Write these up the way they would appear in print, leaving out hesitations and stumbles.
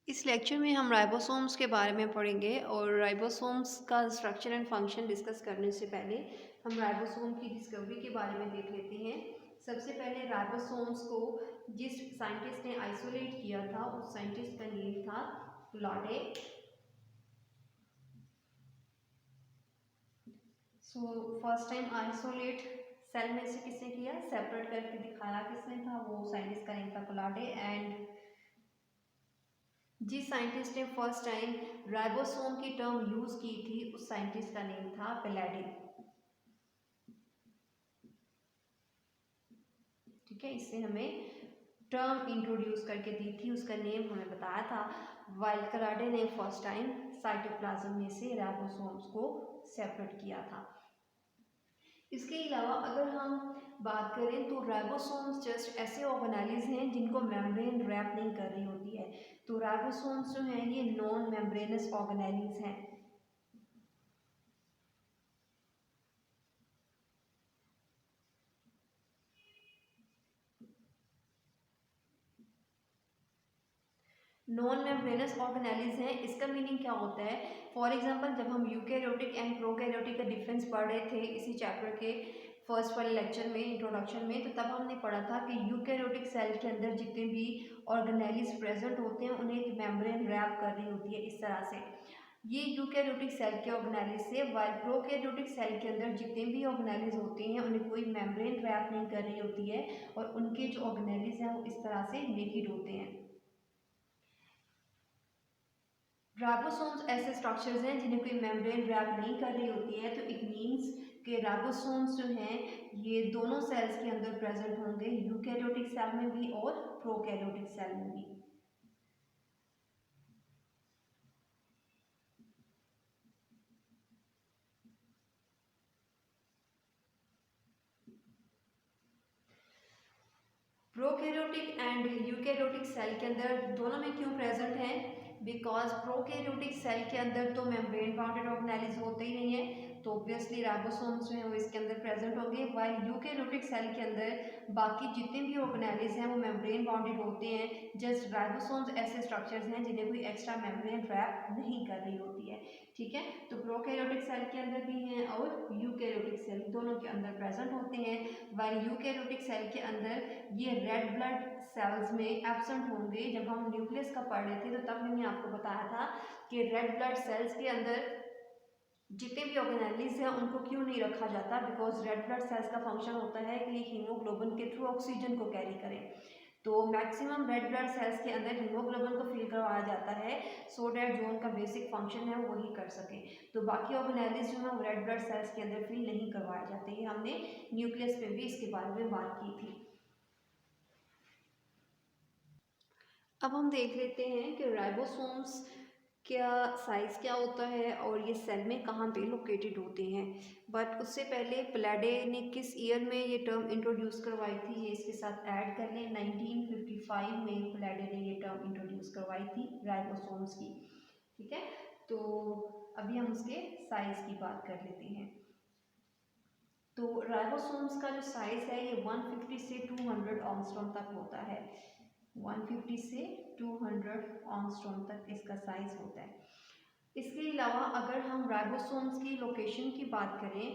इस लेक्चर में हम राइबोसोम्स के बारे में पढ़ेंगे और राइबोसोम्स का स्ट्रक्चर एंड फंक्शन डिस्कस करने से पहले हम राइबोसोम की डिस्कवरी के बारे में देख लेते हैं। सबसे पहले राइबोसोम्स को जिस साइंटिस्ट ने आइसोलेट किया था उस साइंटिस्ट का नेम था Claude. So first time isolate cell में से किसने किया, सेपरेट करके दिखाया किसने था, वो साइंटिस्ट का नेम था क्लॉडे। एंड जिस साइंटिस्ट ने फर्स्ट टाइम राइबोसोम की टर्म यूज की थी उस साइंटिस्ट का नेम था पेलाडी। ठीक है, इससे हमें टर्म इंट्रोड्यूस करके दी थी, उसका नेम हमें बताया था। वाइल क्लॉडे ने फर्स्ट टाइम साइटोप्लाज्म में से राइबोसोम्स को सेपरेट किया था। इसके अलावा अगर हम बात करें तो राइबोसोम्स जस्ट ऐसे ऑर्गेनेल्स हैं जिनको मेम्ब्रेन रैप नहीं कर रही होती है। तो राइबोसोम्स जो हैं ये नॉन मेम्ब्रेनस ऑर्गेनेल्स हैं। नॉन मेम्ब्रेनस ऑर्गेनेल्स हैं, इसका मीनिंग क्या होता है। फॉर एग्जांपल जब हम यूकैरियोटिक एंड प्रोकैरियोटिक का डिफरेंस पढ़ रहे थे इसी चैप्टर के फर्स्ट वाले लेक्चर में इंट्रोडक्शन में, तो तब हमने पढ़ा था कि यूकैरियोटिक सेल के अंदर जितने भी ऑर्गेनेल्स प्रेजेंट होते हैं उन्हें एक मेम्ब्रेन रैप कर रही होती है इस तरह से। ये यूकैरियोटिक सेल के ऑर्गेनेल्स से, वाइल प्रोकैरियोटिक सेल के अंदर जितने भी ऑर्गेनेल्स होते हैं उन्हें कोई मेम्ब्रेन रैप नहीं कर रही होती है और उनके जो ऑर्गेनेल्स हैं वो इस तरह से नेकेड होते हैं। राइबोसोम्स ऐसे स्ट्रक्चर्स हैं जिन्हें कोई मेम्ब्रेन रैप नहीं कर रही होती है, तो इट मीन्स कि राइबोसोम्स जो हैं ये दोनों सेल्स के अंदर प्रेजेंट होंगे, यूकैरियोटिक सेल में भी और प्रोकैरियोटिक सेल में भी। प्रोकैरियोटिक एंड यूकैरियोटिक सेल के अंदर दोनों में क्यों प्रेजेंट हैं, बिकॉज प्रोकैरियोटिक सेल के अंदर तो मेम्ब्रेन बाउंडेड ऑर्गेनेल्स होते ही नहीं है, तो ऑब्वियसली राइबोसोम्स जो हैं वो इसके अंदर प्रेजेंट होंगे। वाइल यूकैरियोटिक सेल के अंदर बाकी जितने भी ऑर्गेनेल्स हैं वो मेम्ब्रेन बाउंडेड होते हैं। जस्ट राइबोसोम्स ऐसे स्ट्रक्चर्स हैं जिन्हें कोई एक्स्ट्रा मेम्ब्रेन रैप नहीं कर रही होती है। ठीक है, तो प्रोकैरियोटिक सेल के अंदर भी हैं और यूकैरियोटिक सेल दोनों के अंदर प्रेजेंट होते हैं। वाइल यूकैरियोटिक सेल के अंदर ये रेड ब्लड सेल्स में एब्सेंट होंगे। जब हम न्यूक्लियस का पढ़ रहे थे तो तब मैंने आपको बताया था कि रेड ब्लड सेल्स के अंदर जितने भी ऑर्गेनेल्स हैं उनको क्यों नहीं रखा जाता, बिकॉज रेड ब्लड सेल्स का फंक्शन होता है कि ये हीमोग्लोबिन के थ्रू ऑक्सीजन को कैरी करें। तो मैक्सिमम रेड ब्लड सेल्स के अंदर हीमोग्लोबिन को फिल करवाया जाता है सो डैट जो उनका बेसिक फंक्शन है वो वही कर सके। तो बाकी ऑर्गेनेल्स जो है वो रेड ब्लड सेल्स के अंदर फिल नहीं करवाए जाते। ये हमने न्यूक्लियस पे भी इसके बारे में बात की थी। अब हम देख लेते हैं कि राइबोसोम्स क्या साइज़ क्या होता है और ये सेल में कहाँ पे लोकेटेड होते हैं। बट उससे पहले प्लेडे ने किस ईयर में ये टर्म इंट्रोड्यूस करवाई थी ये इसके साथ ऐड कर लें। 1955 में प्लेडे ने ये टर्म इंट्रोड्यूस करवाई थी राइबोसोम्स की। ठीक है, तो अभी हम उसके साइज़ की बात कर लेते हैं। तो राइबोसोम्स का जो साइज़ है ये 150 से 200 ऑंगस्ट्रॉम तक होता है। 150 से 200 ऑंगस्ट्रॉम तक इसका साइज होता है। इसके अलावा अगर हम राइबोसोम्स की लोकेशन की बात करें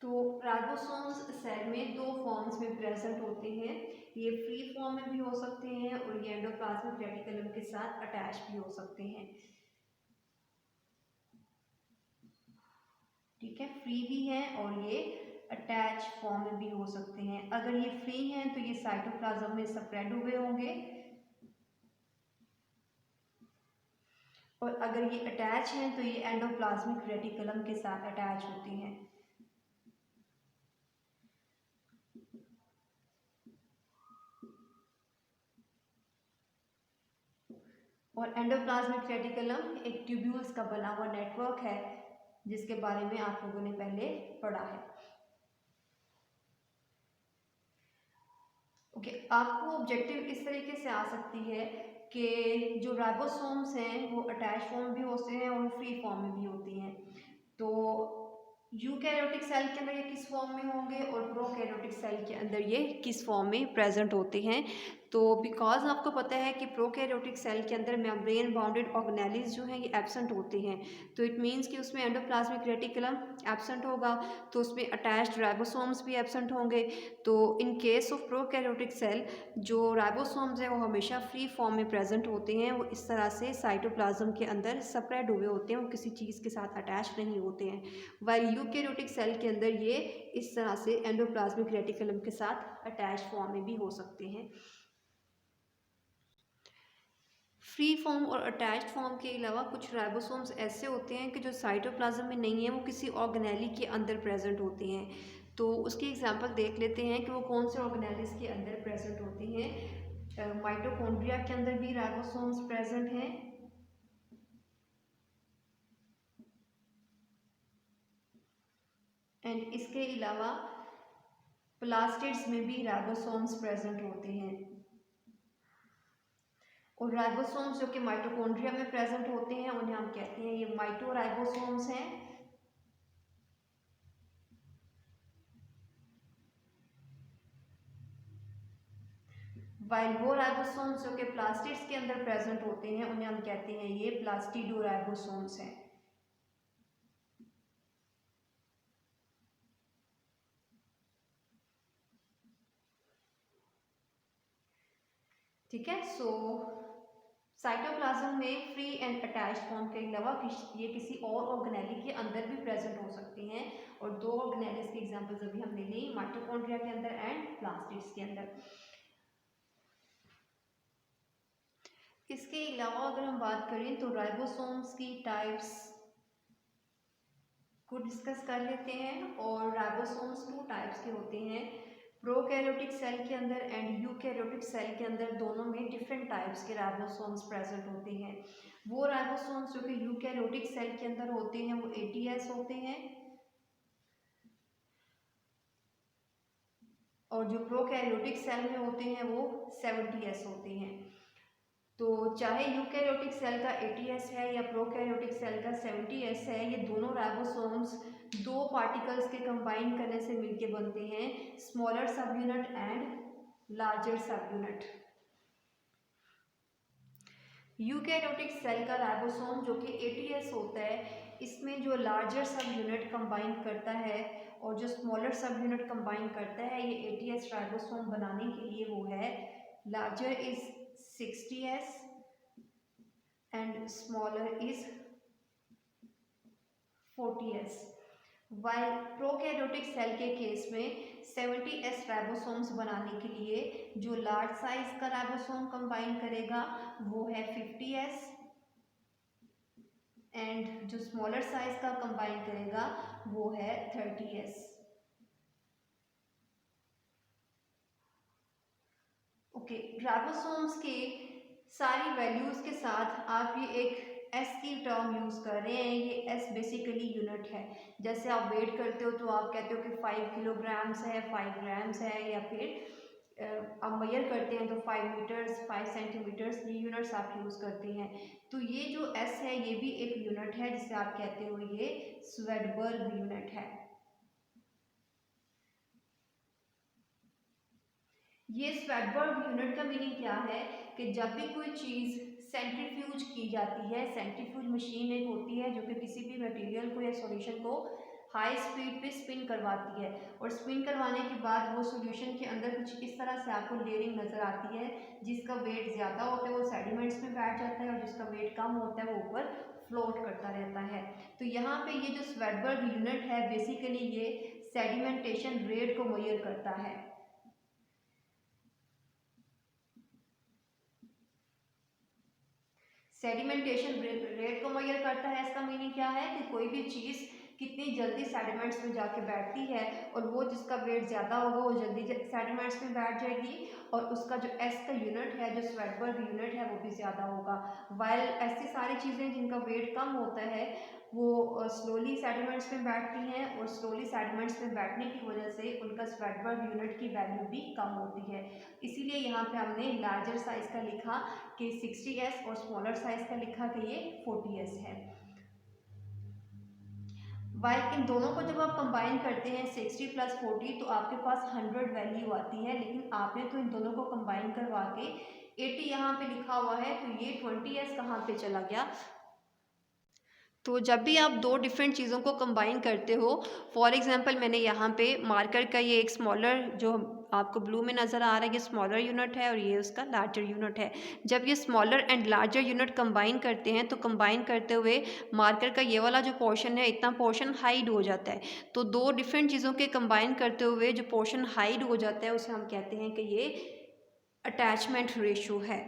तो राइबोसोम्स सेल में दो फॉर्म्स में प्रेजेंट होते हैं। ये फ्री फॉर्म में भी हो सकते हैं और ये एंडोप्लाज्मिक रेटिकुलम के साथ अटैच भी हो सकते हैं। ठीक है, फ्री भी है और ये अटैच फॉर्म में भी हो सकते हैं। अगर ये फ्री हैं तो ये साइटोप्लाज्म में स्प्रेड हुए होंगे और अगर ये अटैच हैं तो ये एंडोप्लाज्मिक रेटिकुलम के साथ अटैच होते हैं। और एंडोप्लाज्मिक रेटिकुलम एक ट्यूब्यूल्स का बना हुआ नेटवर्क है जिसके बारे में आप लोगों ने पहले पढ़ा है। ओके, आपको ऑब्जेक्टिव इस तरीके से आ सकती है कि जो राइबोसोम्स हैं वो अटैच फॉर्म भी होते हैं और फ्री फॉर्म में भी होती हैं। तो यूकैरियोटिक सेल के अंदर ये किस फॉर्म में होंगे और प्रोकैरियोटिक सेल के अंदर ये किस फॉर्म में प्रेजेंट होते हैं। तो बिकॉज आपको पता है कि प्रोकैरियोटिक सेल के अंदर मेम्ब्रेन बाउंडेड ऑर्गेनेलिज जो हैं ये एब्सेंट होते हैं, तो इट मीन्स कि उसमें एंडोप्लाज्मिक रेटिकुलम एब्सेंट होगा, तो उसमें अटैच्ड राइबोसोम्स भी एब्सेंट होंगे। तो in case of prokaryotic cell जो राइबोसोम्स हैं वो हमेशा फ्री फॉर्म में प्रेजेंट होते हैं, वो इस तरह से साइटोप्लाज्म के अंदर स्प्रेड हुए होते हैं, वो किसी चीज़ के साथ अटैच नहीं होते हैं। वाइल यूकैरियोटिक सेल के अंदर ये इस तरह से एंडोप्लाज्मिक रेटिकुलम के साथ अटैच फॉर्म में भी हो सकते हैं। फ्री फॉर्म और अटैच्ड फॉर्म के अलावा कुछ राइबोसोम्स ऐसे होते हैं कि जो साइटोप्लाज्म में नहीं है, वो किसी ऑर्गेनेली के अंदर प्रेजेंट होते हैं। तो उसकी एग्जांपल देख लेते हैं कि वो कौन से ऑर्गेनेलिस के अंदर प्रेजेंट होते हैं। माइटोकॉन्ड्रिया के अंदर भी राइबोसोम्स प्रेजेंट हैं, एंड इसके अलावा प्लास्टिड्स में भी राइबोसोम्स प्रेजेंट होते हैं। और राइबोसोम्स जो कि माइटोकॉन्ड्रिया में प्रेजेंट होते हैं उन्हें हम कहते हैं ये माइटोराइबोसोम्स हैं। वाइल वो राइबोसोम्स जो कि प्लास्टिड्स के अंदर प्रेजेंट होते हैं उन्हें हम कहते हैं ये प्लास्टिडोराइबोसोम्स हैं। ठीक है, सो साइटोप्लाज्म में फ्री एंड अटैच्ड फॉर्म के अलावा ये किसी और ऑर्गेनेली के अंदर भी प्रेजेंट हो सकती हैं, और दो ऑर्गेनेलिस की एग्जांपल्स अभी हमने ली, माइटोकॉन्ड्रिया के अंदर एंड प्लास्टिड्स के अंदर। इसके अलावा अगर हम बात करें तो राइबोसोम्स की टाइप्स को डिस्कस कर लेते हैं, और राइबोसोम्स टू टाइप्स के होते हैं। प्रोकैरियोटिक सेल के अंदर एंड यूकैरियोटिक सेल के अंदर दोनों में डिफरेंट टाइप्स के राइबोसोम्स प्रेजेंट होते हैं। वो राइबोसोम्स जो कि यूकैरियोटिक सेल के अंदर होते हैं वो 80S होते हैं, और जो प्रोकैरियोटिक सेल में होते हैं वो 70S होते हैं। तो चाहे यूकैरियोटिक सेल का 80S है या प्रोकैरियोटिक सेल का 70S है, ये दोनों राइबोसोम्स दो पार्टिकल्स के कंबाइन करने से मिलके बनते हैं, smaller sub unit and larger sub unit. Eukaryotic cell का राइबोसोम जो कि 80S होता है, इसमें जो लार्जर सब यूनिट कंबाइन करता है और जो स्मॉलर सब यूनिट कंबाइन करता है, ये 80S राइबोसोम बनाने के लिए वो है larger is 60S and smaller is 40S। While prokaryotic cell के केस में 70S राइबोसोम्स बनाने के लिए जो लार्ज साइज का राइबोसोम कंबाइन करेगा वो है 50S, एंड जो स्मॉलर साइज का कंबाइन करेगा वो है 30S। ओके, राइबोसोम्स के सारी वैल्यूज के साथ आप ये एक एस की टर्म यूज कर रहे हैं, ये एस बेसिकली यूनिट है। जैसे आप वेट करते हो तो आप कहते हो कि 5 किलोग्राम्स है, 5 ग्राम्स है, या फिर आप मेजर करते हैं तो 5 मीटर्स, 5 सेंटीमीटर्स, ये यूनिट्स आप यूज करते हैं। तो ये जो एस है ये भी एक यूनिट है जिसे आप कहते हो ये स्वेडबर्ग यूनिट है। ये स्वेडबर्ग यूनिट का मीनिंग क्या है कि जब भी कोई चीज़ सेंट्रीफ्यूज की जाती है, सेंट्रीफ्यूज मशीन एक होती है जो कि किसी भी मटेरियल को या सॉल्यूशन को हाई स्पीड पे स्पिन करवाती है, और स्पिन करवाने के बाद वो सॉल्यूशन के अंदर कुछ इस तरह से आपको लेयरिंग नज़र आती है। जिसका वेट ज़्यादा होता है वो सेडिमेंट्स में बैठ जाता है, और जिसका वेट कम होता है वो ऊपर फ्लोट करता रहता है। तो यहाँ पे ये जो स्वेडबर्ग यूनिट है बेसिकली ये सेडिमेंटेशन रेट को मेजर करता है। सेडिमेंटेशन रेट को मेजर करता है, इसका मीनिंग क्या है कि कोई भी चीज़ कितनी जल्दी सेडिमेंट्स में जाके बैठती है, और वो जिसका वेट ज़्यादा होगा वो जल्दी सेडिमेंट्स में बैठ जाएगी, और उसका जो एस का यूनिट है, जो स्वेडबर्ग यूनिट है, वो भी ज़्यादा होगा। वाइल ऐसी सारी चीज़ें जिनका वेट कम होता है वो स्लोली सेडिमेंट्स में बैठती हैं, और स्लोली सेडिमेंट्स में बैठने की वजह से उनका स्वेडबर्ग यूनिट की वैल्यू भी कम होती है। इसीलिए यहाँ पे हमने लार्जर साइज का लिखा कि 60S और स्मॉलर साइज का लिखा कि ये 40S है। वाइल इन दोनों को जब आप कंबाइन करते हैं 60 + 40 तो आपके पास 100 वैल्यू आती है, लेकिन आपने तो इन दोनों को कंबाइन करवा के 80 यहाँ पे लिखा हुआ है, तो ये 20s कहाँ पे चला गया। तो जब भी आप दो डिफरेंट चीज़ों को कंबाइन करते हो, फॉर एग्जांपल मैंने यहाँ पे मार्कर का ये एक स्मॉलर जो आपको ब्लू में नज़र आ रहा है, ये स्मॉलर यूनिट है और ये उसका लार्जर यूनिट है। जब ये smaller and larger unit combine करते हैं तो कंबाइन करते हुए मार्कर का ये वाला जो पोर्शन है, इतना पोर्शन हाइड हो जाता है। तो दो डिफरेंट चीज़ों के कंबाइन करते हुए जो पोर्शन हाइड हो जाता है उसे हम कहते हैं कि ये अटैचमेंट रेशो है।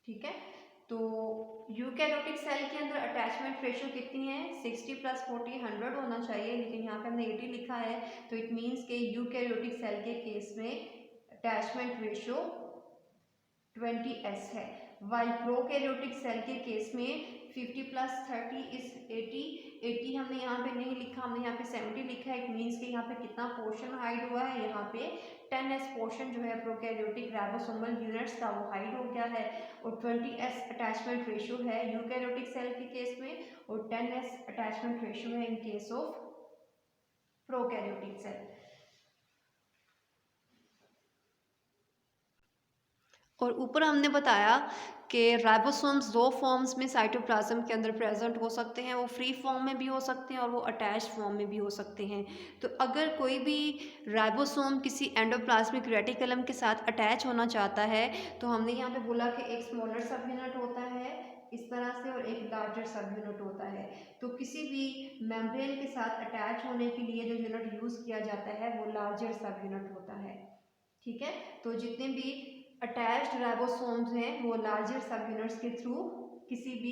ठीक है, तो यूकैरियोटिक सेल के अंदर अटैचमेंट रेशो कितनी है, 60 + 40 100 होना चाहिए, लेकिन यहाँ पे हमने 80 लिखा है, तो इट मीन्स के यूकैरियोटिक सेल के केस में अटैचमेंट रेशो 20s है। वाइल प्रोकैरियोटिक सेल के केस में 50 + 30 इज 80। 80 हमने यहाँ पे नहीं लिखा, हमने यहाँ पे 70 लिखा है। इट मीन्स कि यहाँ पे कितना पोर्शन हाइड हुआ है, यहाँ पे 10s पोर्शन जो है प्रोकैरियोटिक राइबोसोमल यूनिट्स का वो हाइड हो गया है, और 20s अटैचमेंट रेशियो है यूकैरियोटिक सेल के केस में, और 10s अटैचमेंट रेशियो है in case of prokaryotic cell. और ऊपर हमने बताया कि राइबोसोम्स दो फॉर्म्स में साइटोप्लाज्म के अंदर प्रेजेंट हो सकते हैं, वो फ्री फॉर्म में भी हो सकते हैं और वो अटैच फॉर्म में भी हो सकते हैं। तो अगर कोई भी राइबोसोम किसी एंडोप्लाज्मिक रेटिकुलम के साथ अटैच होना चाहता है, तो हमने यहाँ पे बोला कि एक स्मॉलर सब यूनिट होता है इस तरह से और एक लार्जर सब यूनिट होता है। तो किसी भी मेम्ब्रेन के साथ अटैच होने के लिए जो यूनिट यूज़ किया जाता है वो लार्जर सब यूनिट होता है। ठीक है, तो जितने भी अटैच्ड राइबोसोम्स हैं वो लार्जर सब यूनिट्स के थ्रू किसी भी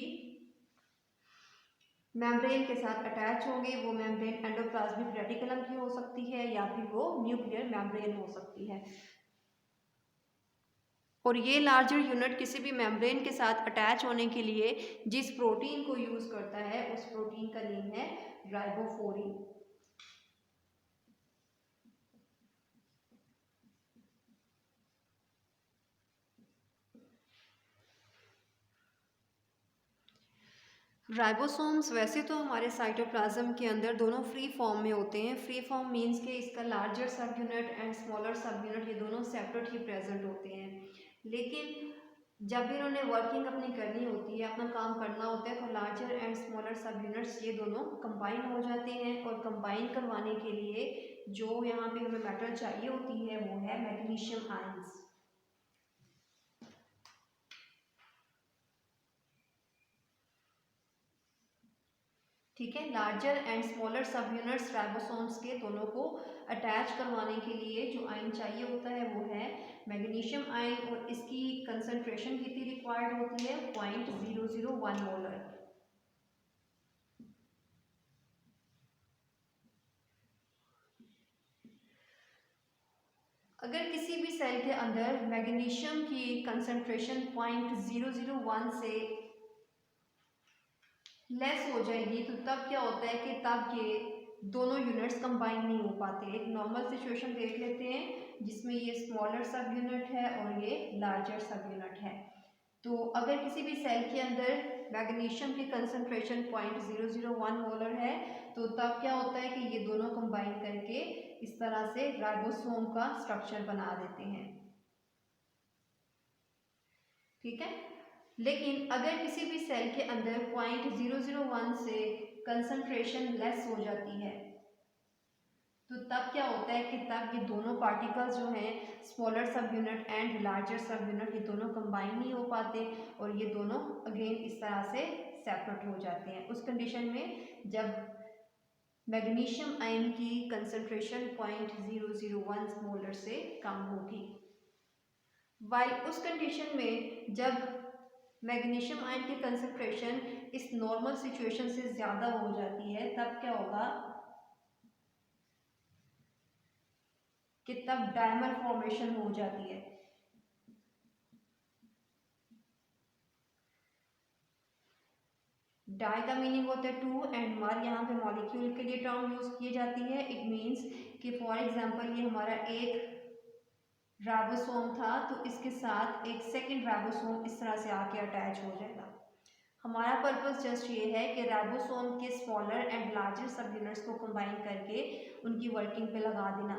मेम्ब्रेन के साथ अटैच होंगे। वो मेम्ब्रेन एंडोप्लाज्मिक रेटिकुलम की हो सकती है या फिर वो न्यूक्लियर मेम्ब्रेन हो सकती है। और ये लार्जर यूनिट किसी भी मेम्ब्रेन के साथ अटैच होने के लिए जिस प्रोटीन को यूज करता है उस प्रोटीन का नेम है राइबोफोरिन। राइबोसोम्स वैसे तो हमारे साइटोप्लाज्म के अंदर दोनों फ्री फॉर्म में होते हैं। फ्री फॉर्म मींस के इसका larger sub unit and smaller sub unit ये दोनों सेपरेट ही प्रेजेंट होते हैं, लेकिन जब भी इन्होंने वर्किंग अपनी करनी होती है, अपना काम करना होता है, तो लार्जर एंड स्मॉलर सब यूनिट्स ये दोनों कंबाइन हो जाते हैं। और कंबाइन करवाने के लिए जो यहाँ पे हमें मेटल चाहिए होती है वो है मैग्नीशियम आयंस। ठीक है, लार्जर एंड स्मॉलर सब यूनिट्स राइबोसोम्स के दोनों को अटैच करवाने के लिए जो आयन चाहिए होता है वो है मैग्नीशियम आयन, और इसकी कंसंट्रेशन कितनी रिक्वायर्ड होती है, 0.001 मोलर। अगर किसी भी सेल के अंदर मैग्नीशियम की कंसंट्रेशन 0.001 से लेस हो जाएगी तो तब क्या होता है कि तब ये दोनों यूनिट्स कंबाइन नहीं हो पाते। एक नॉर्मल सिचुएशन देख लेते हैं जिसमें ये स्मॉलर सब यूनिट है और ये लार्जर सब यूनिट है। तो अगर किसी भी सेल के अंदर मैग्नीशियम की कंसंट्रेशन 0.001 मोलर है तो तब क्या होता है कि ये दोनों कंबाइन करके इस तरह से राइबोसोम का स्ट्रक्चर बना देते हैं। ठीक है, लेकिन अगर किसी भी सेल के अंदर 0.001 से कंसंट्रेशन लेस हो जाती है तो तब क्या होता है कि तब ये दोनों पार्टिकल्स जो हैं smaller sub unit and larger sub unit ये दोनों कंबाइन नहीं हो पाते और ये दोनों अगेन इस तरह से सेपरेट हो जाते हैं। उस कंडीशन में जब मैग्नीशियम आयन की कंसंट्रेशन 0.001 मोलर से कम होगी। वाइल उस कंडीशन में जब मैग्नीशियम आयन की कंसंट्रेशन इस नॉर्मल सिचुएशन से ज़्यादा हो जाती है तब क्या होगा कि तब डायमर फॉर्मेशन हो जाती है। डाई का मीनिंग होता है टू एंड मर यहाँ पे मॉलिक्यूल के लिए टर्म यूज की जाती है। इट मीन्स कि फॉर एग्जांपल ये हमारा एक राइबोसोम था तो इसके साथ एक सेकंड राइबोसोम इस तरह से आके अटैच हो जाएगा। हमारा पर्पस जस्ट ये है कि राइबोसोम के स्मॉलर एंड लार्जर सब यूनिट्स को कंबाइन करके उनकी वर्किंग पे लगा देना।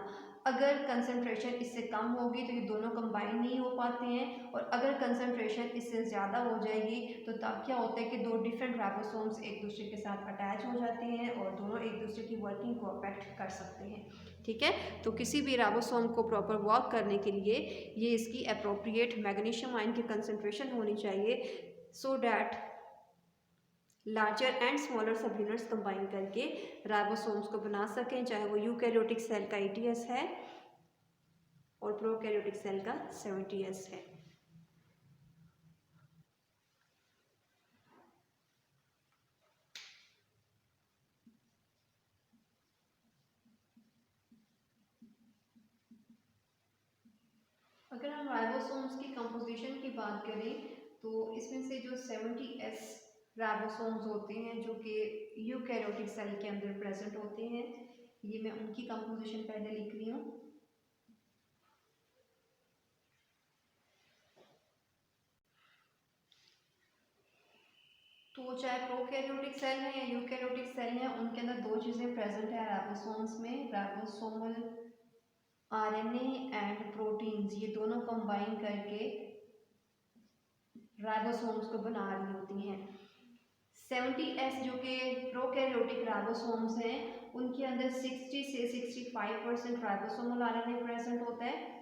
अगर कंसंट्रेशन इससे कम होगी तो ये दोनों कंबाइन नहीं हो पाते हैं, और अगर कंसंट्रेशन इससे ज़्यादा हो जाएगी तो तब क्या होता है कि दो डिफरेंट राइबोसोम्स एक दूसरे के साथ अटैच हो जाते हैं और दोनों एक दूसरे की वर्किंग को अफेक्ट कर सकते हैं। ठीक है, तो किसी भी राइबोसोम को प्रॉपर वर्क करने के लिए ये इसकी अप्रोप्रिएट मैग्नीशियम आयन की कंसंट्रेशन होनी चाहिए, so that larger and smaller सब यूनिट्स कंबाइन करके राइबोसोम्स को बना सकें, चाहे वो यूकैरियोटिक सेल का 80S है और प्रोकैरियोटिक सेल का 70S है। अगर हम राइबोसोम्स की कंपोजिशन की बात करें तो इसमें से जो 70S राइबोसोम्स होते हैं जो कि यूकैरियोटिक सेल के अंदर प्रेजेंट होते हैं, ये मैं उनकी कंपोजिशन पहले लिख रही हूँ। तो चाहे प्रोकैरियोटिक सेल है या यूकैरियोटिक सेल है, उनके अंदर दो चीज़ें प्रेजेंट है राइबोसोम्स में, राइबोसोमल आरएनए एंड प्रोटीन्स, ये दोनों कंबाइन करके राइबोसोम्स को बना रही होती हैं। 70S जो कि प्रोकैरियोटिक राइबोसोम्स हैं, उनके अंदर 60 से 65% राइबोसोमल आरएनए प्रेजेंट होता है।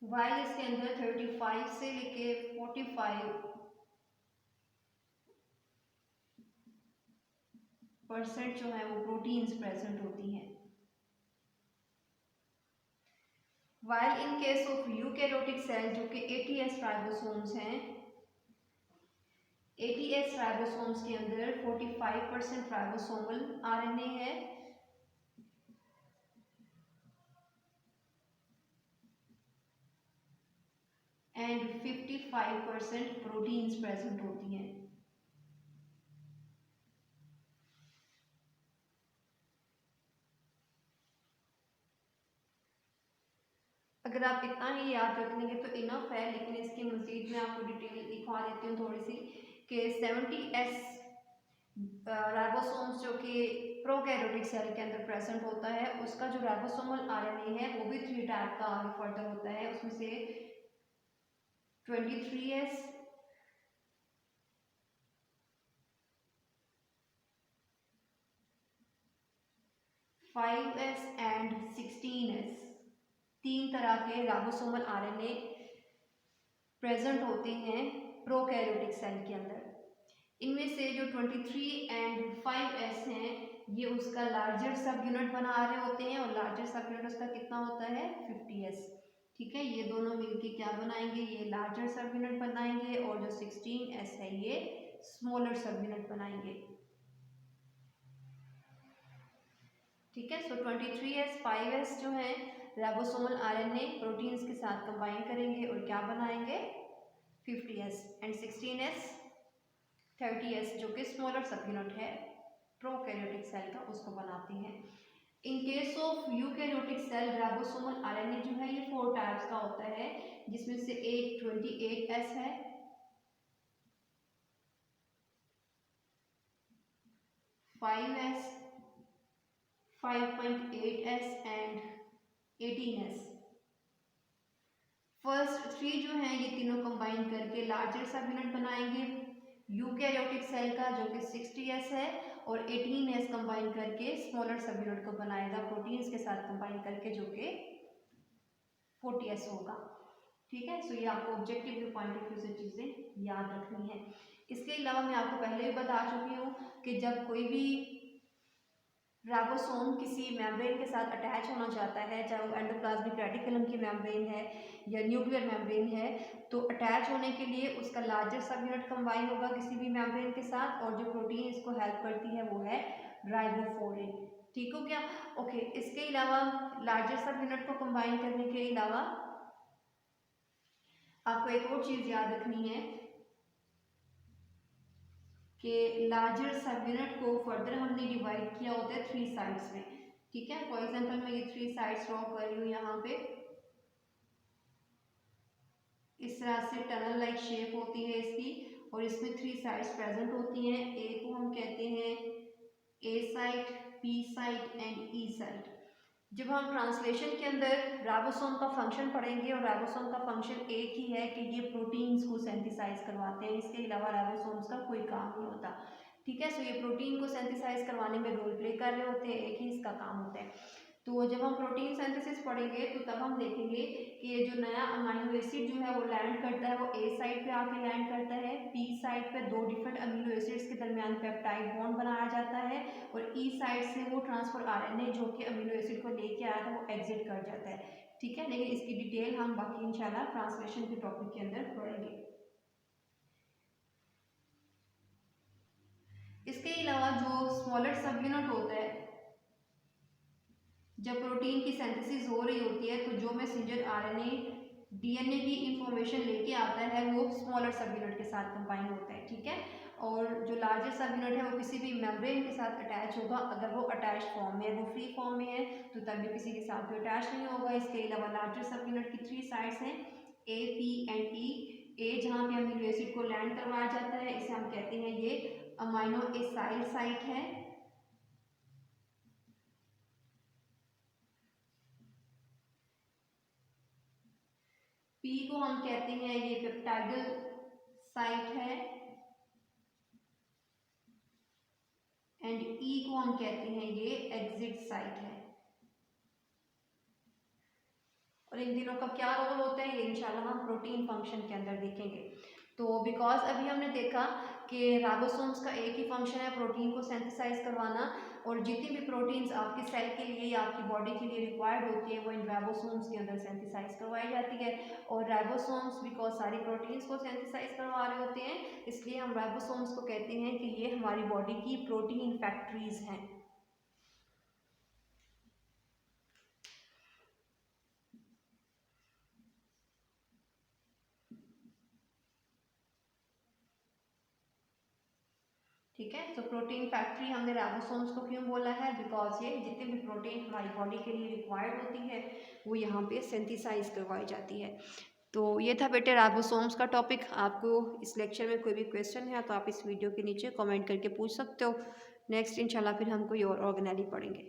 वाइल इसके अंदर 35 से लेके 45% जो है वो प्रोटीन्स प्रेजेंट होती हैं। While in case of eukaryotic cell जो कि 80S राइबोसोम्स हैं, 80S राइबोसोम्स के अंदर 45% राइबोसोमल आरएनए है एंड 55% प्रोटीन्स प्रेजेंट होती हैं। अगर आप इतना ही याद रख लेंगे तो इनफ है, लेकिन इसकी मजीद मैं आपको डिटेल दिखा देती हूँ थोड़ी सी कि 70S राइबोसोम्स जो कि प्रोकैरियोटिक सेल के अंदर प्रेजेंट होता है, उसका जो राइबोसोमल आरएनए है वो भी 3 टाइप का आगे फर्दर होता है। उसमें से 23S, 5S एंड 16S, 3 तरह के राइबोसोमल आरएनए प्रेजेंट होते हैं प्रोकैरियोटिक सेल के अंदर। इनमें से जो 23 एंड 5S हैं, ये उसका लार्जर सब यूनिट बना रहे होते हैं और लार्जर सब यूनिट उसका कितना होता है 50S। ठीक है, ये दोनों मिलके क्या बनाएंगे, ये लार्जर सब यूनिट बनाएंगे और जो 16S है ये स्मॉलर सब यूनिट बनाएंगे। ठीक है, सो 23S 5S जो है राइबोसोमल आरएनए प्रोटीन्स के साथ कंबाइन करेंगे और क्या बनाएंगे 50S, एंड 16S 30S जो कि स्मॉलर सब यूनिट है प्रोकैरियोटिक सेल का, उसको बनाते हैं। In case of eukaryotic cell ribosomal RNA जो है ये 4 टाइप्स का होता है, जिसमें से एक 28S है, 5S, 5.8S and 18S। First 3 जो हैं ये तीनों कंबाइन करके लार्जर सब यूनिट बनाएंगे यूकैरियोटिक सेल का जो कि 60S है, और 18S कंबाइन करके स्मॉलर सब यूनिट को बनाएगा प्रोटीन्स के साथ कंबाइन करके जो कि 40S होगा। ठीक है, सो ये आपको ऑब्जेक्टिव के पॉइंट ऑफ व्यू से चीज़ें याद रखनी है। इसके अलावा मैं आपको पहले भी बता चुकी हूँ कि जब कोई भी राइबोसोम किसी मेम्ब्रेन के साथ अटैच होना चाहता है, चाहे वो एंडोप्लाज्मिक रेटिकुलम की मेम्ब्रेन है या न्यूक्लियर मेम्ब्रेन है, तो अटैच होने के लिए उसका लार्जर सब यूनिट कंबाइन होगा किसी भी मेम्ब्रेन के साथ, और जो प्रोटीन इसको हेल्प करती है वो है राइबोफोरिन। ठीक हो गया। ओके, इसके अलावा लार्जर सब यूनिट को कंबाइन करने के अलावा आपको एक और चीज़ याद रखनी है कि लार्जर सब यूनिट को फर्दर हमने डिवाइड किया होता है 3 साइड्स में। ठीक है, फॉर एग्जांपल मैं ये 3 साइड्स ड्रॉ कर रही हूँ यहाँ पे। इस तरह से टनल लाइक शेप होती है इसकी और इसमें 3 साइड्स प्रेजेंट होती हैं। ए को हम कहते हैं A side, B side and E side. जब हम ट्रांसलेशन के अंदर राइबोसोम का फंक्शन पढ़ेंगे और राइबोसोम का फंक्शन एक ही है कि ये प्रोटीन्स को सिंथेसाइज करवाते हैं, इसके अलावा राइबोसोम्स का कोई काम नहीं होता। ठीक है, सो ये प्रोटीन को सिंथेसाइज करवाने में रोल प्ले कर रहे होते हैं, एक ही इसका काम होता है। तो जब हम प्रोटीन सिंथेसिस पढ़ेंगे तो तब हम देखेंगे कि ये जो नया अमीनो एसिड जो है वो लैंड करता है, वो ए साइड पे आके लैंड करता है, बी साइड पे 2 डिफरेंट अमीनो एसिड्स के दरमियान पेप्टाइड बॉन्ड बनाया जाता है और ई साइड से वो ट्रांसफर आरएनए जो कि अमीनो एसिड को लेके आया था वो एग्जिट कर जाता है। ठीक है, लेकिन इसकी डिटेल हम बाकी इंशाल्लाह ट्रांसलेशन के टॉपिक के अंदर पढ़ेंगे। इसके अलावा जो स्मॉलर सब यूनिट होता है, जब प्रोटीन की सिंथेसिस हो रही होती है तो जो मैसेंजर आरएनए डीएनए की इंफॉर्मेशन लेके आता है वो स्मॉलर सब यूनिट के साथ कंबाइन होता है। ठीक है, और जो लार्जर सब यूनिट है वो किसी भी मेम्ब्रेन के साथ अटैच होगा। अगर वो अटैच फॉर्म में है, वो फ्री फॉर्म में है तो तभी किसी के साथ भी अटैच नहीं होगा। इसके अलावा लार्जर सब यूनिट की 3 साइड्स हैं, ए, पी एंड ई। ए जहाँ पे अमीनो एसिड को लैंड करवाया जाता है इसे हम कहते हैं ये अमाइनो एसाइल साइट है। पी को हम कहते हैं ये पेप्टाइडल साइट है एंड ई को हम कहते हैं ये एग्जिट साइट है। और इन तीनों का क्या रोल होता है ये इंशाल्लाह हम प्रोटीन फंक्शन के अंदर देखेंगे। तो बिकॉज अभी हमने देखा कि राइबोसोम्स का एक ही फंक्शन है प्रोटीन को सिंथेसाइज करवाना, और जितनी भी प्रोटीन्स आपके सेल के लिए या आपकी बॉडी के लिए रिक्वायर्ड होती है वो इन राइबोसोम्स के अंदर सिंथेसाइज करवाई जाती है। और राइबोसोम्स बिकॉज सारी प्रोटीन्स को सिंथेसाइज करवा रहे होते हैं इसलिए हम राइबोसोम्स को कहते हैं कि ये हमारी बॉडी की प्रोटीन फैक्ट्रीज हैं। ठीक है, तो प्रोटीन फैक्ट्री हमने राइबोसोम्स को क्यों बोला है, बिकॉज ये जितने भी प्रोटीन हमारी बॉडी के लिए रिक्वायर्ड होती है वो यहाँ पे सिंथेसाइज करवाई जाती है। तो ये था बेटे राइबोसोम्स का टॉपिक। आपको इस लेक्चर में कोई भी क्वेश्चन है तो आप इस वीडियो के नीचे कमेंट करके पूछ सकते हो। नेक्स्ट इंशाल्लाह फिर हम कोई और ऑर्गेनाइज पढ़ेंगे।